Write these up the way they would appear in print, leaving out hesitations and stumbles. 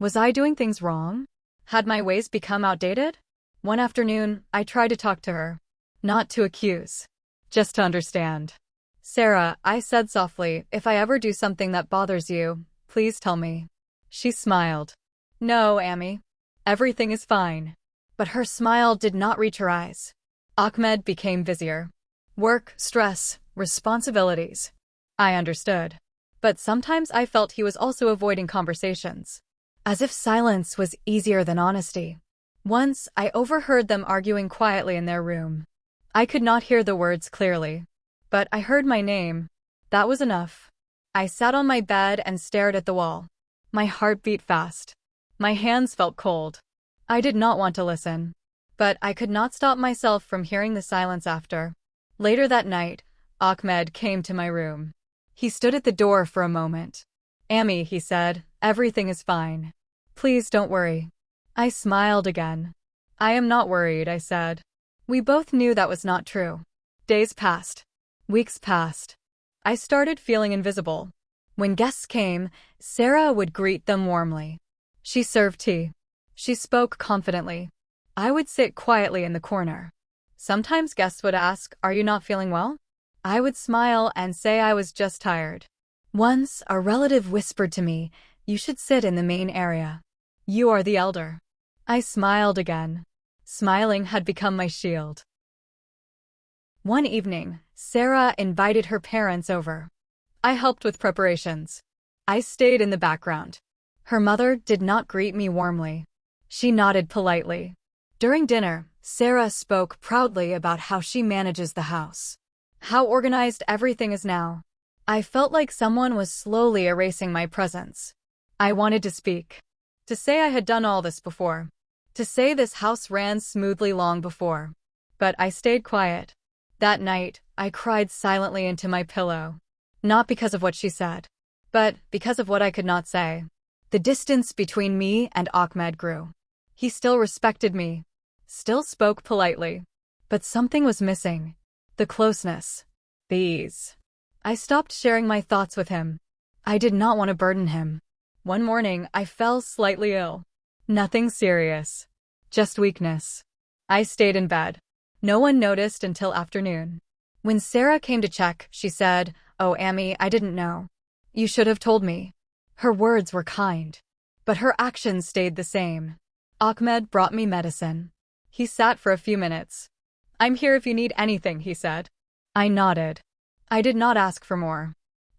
Was I doing things wrong? Had my ways become outdated? One afternoon, I tried to talk to her. Not to accuse. Just to understand. Sarah, I said softly, if I ever do something that bothers you, please tell me. She smiled. No, Amy. Everything is fine. But her smile did not reach her eyes. Ahmed became busier. Work, stress, responsibilities. I understood. But sometimes I felt he was also avoiding conversations. As if silence was easier than honesty. Once, I overheard them arguing quietly in their room. I could not hear the words clearly. But I heard my name. That was enough. I sat on my bed and stared at the wall. My heart beat fast. My hands felt cold. I did not want to listen. But I could not stop myself from hearing the silence after. Later that night, Ahmed came to my room. He stood at the door for a moment. Amy, he said, everything is fine. Please don't worry. I smiled again. I am not worried, I said. We both knew that was not true. Days passed. Weeks passed. I started feeling invisible. When guests came, Sarah would greet them warmly. She served tea. She spoke confidently. I would sit quietly in the corner. Sometimes guests would ask, "Are you not feeling well?" I would smile and say I was just tired. Once, a relative whispered to me, "You should sit in the main area. You are the elder." I smiled again. Smiling had become my shield. One evening, Sarah invited her parents over. I helped with preparations. I stayed in the background. Her mother did not greet me warmly. She nodded politely. During dinner, Sarah spoke proudly about how she manages the house. How organized everything is now. I felt like someone was slowly erasing my presence. I wanted to speak. To say I had done all this before. To say this house ran smoothly long before. But I stayed quiet. That night, I cried silently into my pillow. Not because of what she said, but because of what I could not say. The distance between me and Ahmed grew. He still respected me. Still spoke politely. But something was missing. The closeness. The ease. I stopped sharing my thoughts with him. I did not want to burden him. One morning, I fell slightly ill. Nothing serious. Just weakness. I stayed in bed. No one noticed until afternoon. When Sarah came to check, she said, "Oh, Amy, I didn't know. You should have told me." Her words were kind. But her actions stayed the same. Ahmed brought me medicine. He sat for a few minutes. "I'm here if you need anything," he said. I nodded. I did not ask for more.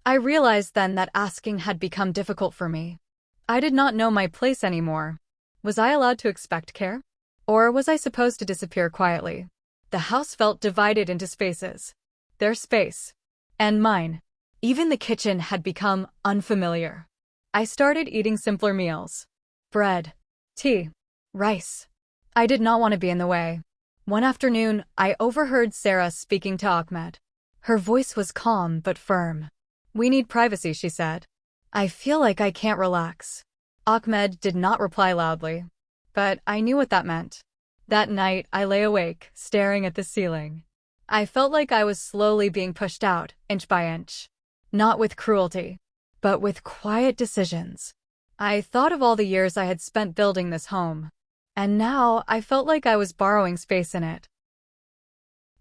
I realized then that asking had become difficult for me. I did not know my place anymore. Was I allowed to expect care? Or was I supposed to disappear quietly? The house felt divided into spaces. Their space. And mine. Even the kitchen had become unfamiliar. I started eating simpler meals. Bread. Tea. Rice. I did not want to be in the way. One afternoon, I overheard Sarah speaking to Ahmed. Her voice was calm but firm. "We need privacy," she said. "I feel like I can't relax." Ahmed did not reply loudly. But I knew what that meant. That night, I lay awake, staring at the ceiling. I felt like I was slowly being pushed out, inch by inch. Not with cruelty, but with quiet decisions. I thought of all the years I had spent building this home. And now, I felt like I was borrowing space in it.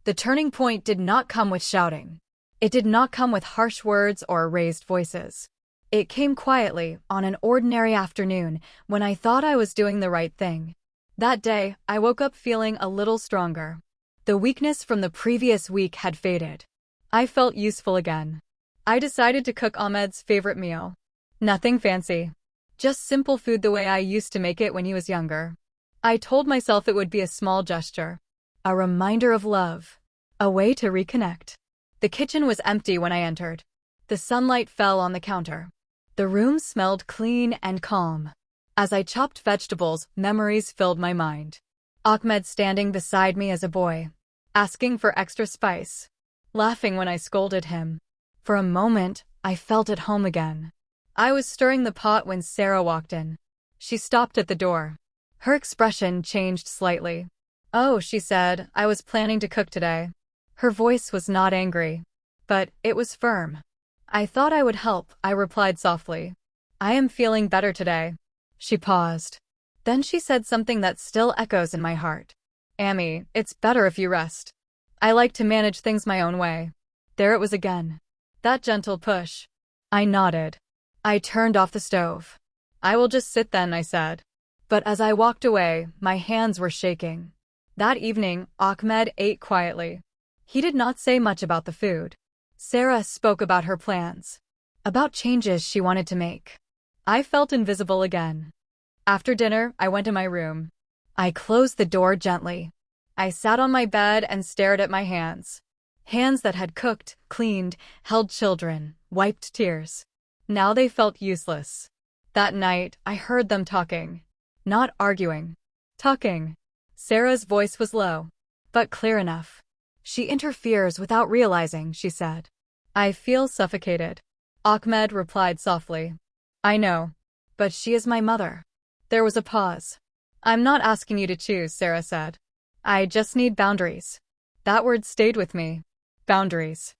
The turning point did not come with shouting. It did not come with harsh words or raised voices. It came quietly, on an ordinary afternoon, when I thought I was doing the right thing. That day, I woke up feeling a little stronger. The weakness from the previous week had faded. I felt useful again. I decided to cook Ahmed's favorite meal. Nothing fancy. Just simple food the way I used to make it when he was younger. I told myself it would be a small gesture. A reminder of love. A way to reconnect. The kitchen was empty when I entered. The sunlight fell on the counter. The room smelled clean and calm. As I chopped vegetables, memories filled my mind. Ahmed standing beside me as a boy, asking for extra spice, laughing when I scolded him. For a moment, I felt at home again. I was stirring the pot when Sarah walked in. She stopped at the door. Her expression changed slightly. "Oh," she said, "I was planning to cook today." Her voice was not angry, but it was firm. "I thought I would help," I replied softly. "I am feeling better today." She paused. Then she said something that still echoes in my heart. Amy, it's better if you rest. I like to manage things my own way. There it was again. That gentle push. I nodded. I turned off the stove. I will just sit then, I said. But as I walked away, my hands were shaking. That evening, Ahmed ate quietly. He did not say much about the food. Sarah spoke about her plans, about changes she wanted to make. I felt invisible again. After dinner, I went to my room. I closed the door gently. I sat on my bed and stared at my hands. Hands that had cooked, cleaned, held children, wiped tears. Now they felt useless. That night, I heard them talking. Not arguing. Talking. Sarah's voice was low, but clear enough. She interferes without realizing, she said. I feel suffocated. Ahmed replied softly. I know. But she is my mother. There was a pause. I'm not asking you to choose, Sarah said. I just need boundaries. That word stayed with me. Boundaries.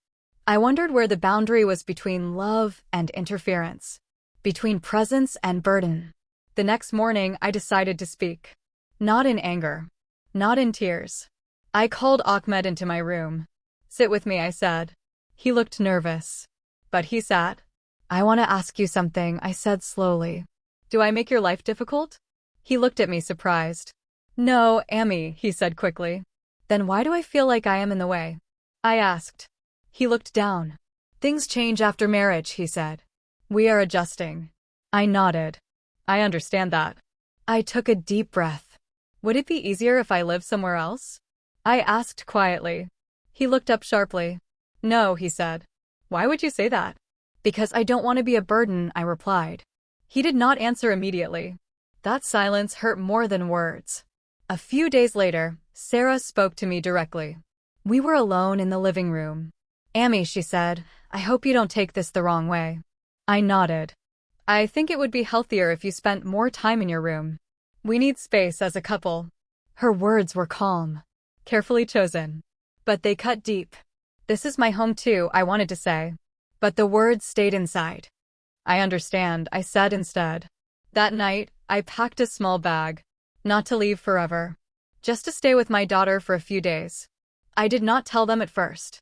I wondered where the boundary was between love and interference, between presence and burden. The next morning, I decided to speak. Not in anger. Not in tears. I called Ahmed into my room. Sit with me, I said. He looked nervous. But he sat. I want to ask you something, I said slowly. Do I make your life difficult? He looked at me surprised. No, Amy, he said quickly. Then why do I feel like I am in the way? I asked. He looked down. Things change after marriage, he said. We are adjusting. I nodded. I understand that. I took a deep breath. Would it be easier if I lived somewhere else? I asked quietly. He looked up sharply. No, he said. Why would you say that? Because I don't want to be a burden, I replied. He did not answer immediately. That silence hurt more than words. A few days later, Sarah spoke to me directly. We were alone in the living room. Amy, she said, I hope you don't take this the wrong way. I nodded. I think it would be healthier if you spent more time in your room. We need space as a couple. Her words were calm, carefully chosen. But they cut deep. This is my home too, I wanted to say. But the words stayed inside. I understand, I said instead. That night, I packed a small bag. Not to leave forever. Just to stay with my daughter for a few days. I did not tell them at first.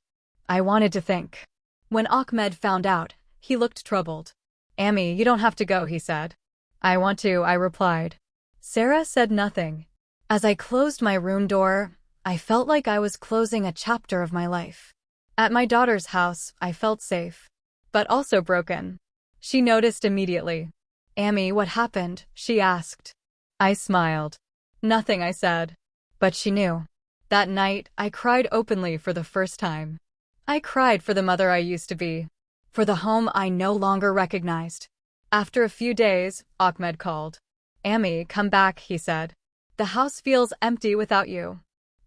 I wanted to think. When Ahmed found out, he looked troubled. Amy, you don't have to go, he said. I want to, I replied. Sarah said nothing. As I closed my room door, I felt like I was closing a chapter of my life. At my daughter's house, I felt safe, but also broken. She noticed immediately. Amy, what happened? She asked. I smiled. Nothing, I said. But she knew. That night, I cried openly for the first time. I cried for the mother I used to be, for the home I no longer recognized. After a few days, Ahmed called. Amy, come back, he said. The house feels empty without you.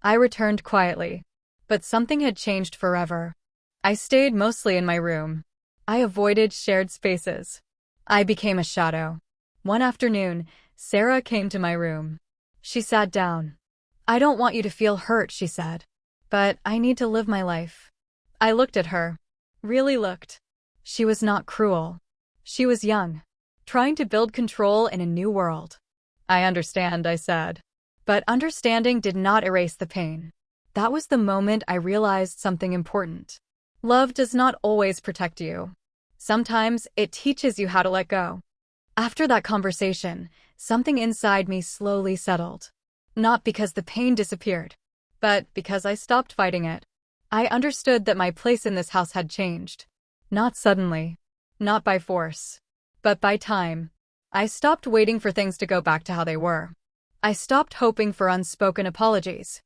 I returned quietly. But something had changed forever. I stayed mostly in my room. I avoided shared spaces. I became a shadow. One afternoon, Sarah came to my room. She sat down. I don't want you to feel hurt, she said. But I need to live my life. I looked at her. Really looked. She was not cruel. She was young, trying to build control in a new world. I understand, I said. But understanding did not erase the pain. That was the moment I realized something important. Love does not always protect you. Sometimes it teaches you how to let go. After that conversation, something inside me slowly settled. Not because the pain disappeared, but because I stopped fighting it. I understood that my place in this house had changed. Not suddenly, not by force, but by time. I stopped waiting for things to go back to how they were. I stopped hoping for unspoken apologies.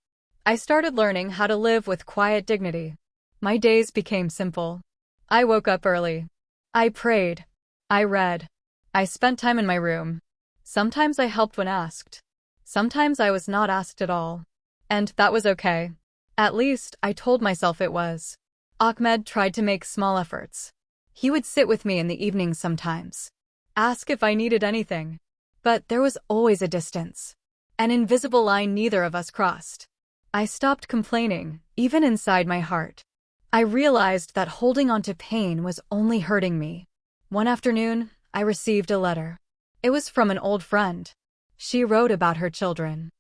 I started learning how to live with quiet dignity. My days became simple. I woke up early. I prayed. I read. I spent time in my room. Sometimes I helped when asked. Sometimes I was not asked at all. And that was okay. At least, I told myself it was. Ahmed tried to make small efforts. He would sit with me in the evenings sometimes. Ask if I needed anything. But there was always a distance. An invisible line neither of us crossed. I stopped complaining, even inside my heart. I realized that holding on to pain was only hurting me. One afternoon, I received a letter. It was from an old friend. She wrote about her children,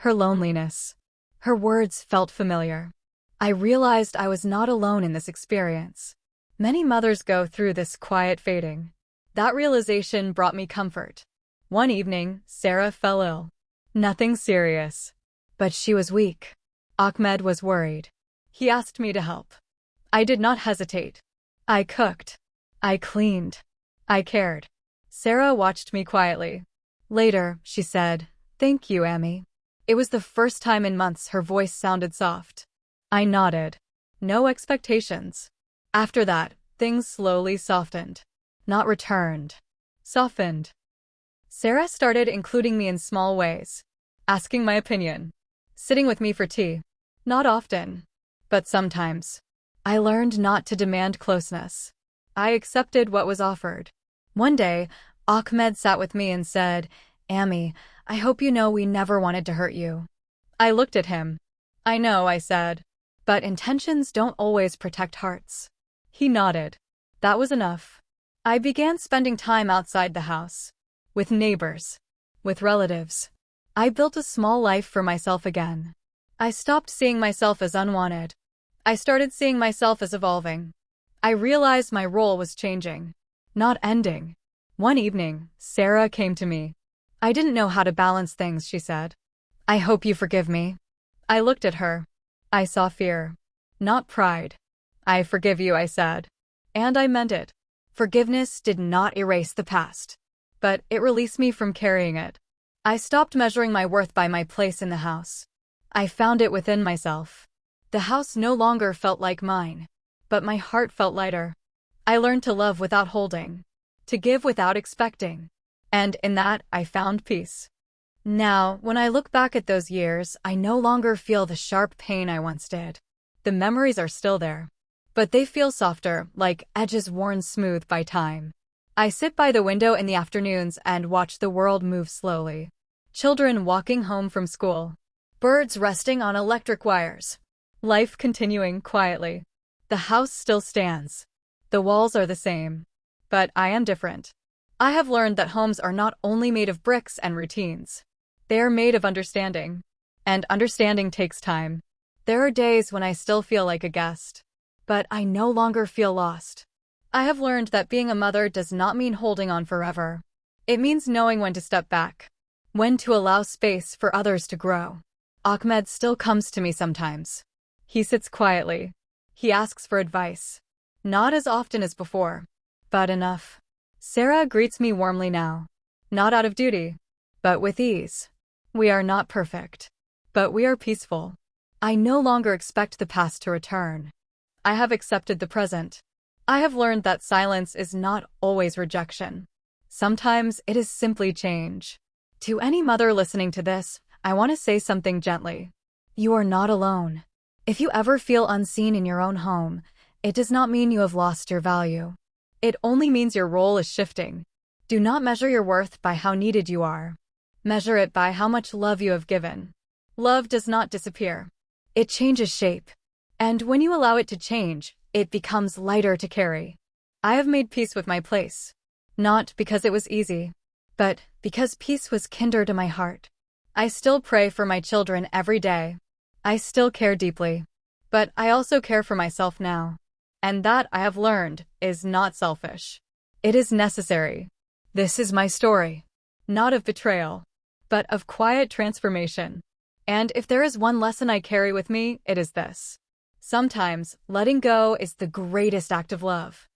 her loneliness. Her words felt familiar. I realized I was not alone in this experience. Many mothers go through this quiet fading. That realization brought me comfort. One evening, Sarah fell ill. Nothing serious. But she was weak. Ahmed was worried. He asked me to help. I did not hesitate. I cooked. I cleaned. I cared. Sarah watched me quietly. Later, she said, "Thank you, Amy." It was the first time in months her voice sounded soft. I nodded. No expectations. After that, things slowly softened. Not returned. Softened. Sarah started including me in small ways. Asking my opinion. Sitting with me for tea. Not often. But sometimes. I learned not to demand closeness. I accepted what was offered. One day, Ahmed sat with me and said, "Amy, I hope you know we never wanted to hurt you." I looked at him. "I know," I said. "But intentions don't always protect hearts." He nodded. That was enough. I began spending time outside the house. With neighbors. With relatives. I built a small life for myself again. I stopped seeing myself as unwanted. I started seeing myself as evolving. I realized my role was changing. Not ending. One evening, Sarah came to me. "I didn't know how to balance things," she said. "I hope you forgive me." I looked at her. I saw fear. Not pride. "I forgive you," I said. And I meant it. Forgiveness did not erase the past. But it released me from carrying it. I stopped measuring my worth by my place in the house. I found it within myself. The house no longer felt like mine. But my heart felt lighter. I learned to love without holding. To give without expecting. And in that, I found peace. Now, when I look back at those years, I no longer feel the sharp pain I once did. The memories are still there. But they feel softer, like edges worn smooth by time. I sit by the window in the afternoons and watch the world move slowly. Children walking home from school. Birds resting on electric wires. Life continuing quietly. The house still stands. The walls are the same. But I am different. I have learned that homes are not only made of bricks and routines. They are made of understanding. And understanding takes time. There are days when I still feel like a guest. But I no longer feel lost. I have learned that being a mother does not mean holding on forever. It means knowing when to step back. When to allow space for others to grow. Ahmed still comes to me sometimes. He sits quietly. He asks for advice. Not as often as before. But enough. Sarah greets me warmly now. Not out of duty. But with ease. We are not perfect. But we are peaceful. I no longer expect the past to return. I have accepted the present. I have learned that silence is not always rejection. Sometimes it is simply change. To any mother listening to this, I want to say something gently. You are not alone. If you ever feel unseen in your own home, it does not mean you have lost your value. It only means your role is shifting. Do not measure your worth by how needed you are. Measure it by how much love you have given. Love does not disappear. It changes shape. And when you allow it to change, it becomes lighter to carry. I have made peace with my place. Not because it was easy, but because peace was kinder to my heart. I still pray for my children every day. I still care deeply. But I also care for myself now. And that, I have learned, is not selfish. It is necessary. This is my story. Not of betrayal, but of quiet transformation. And if there is one lesson I carry with me, it is this. Sometimes, letting go is the greatest act of love.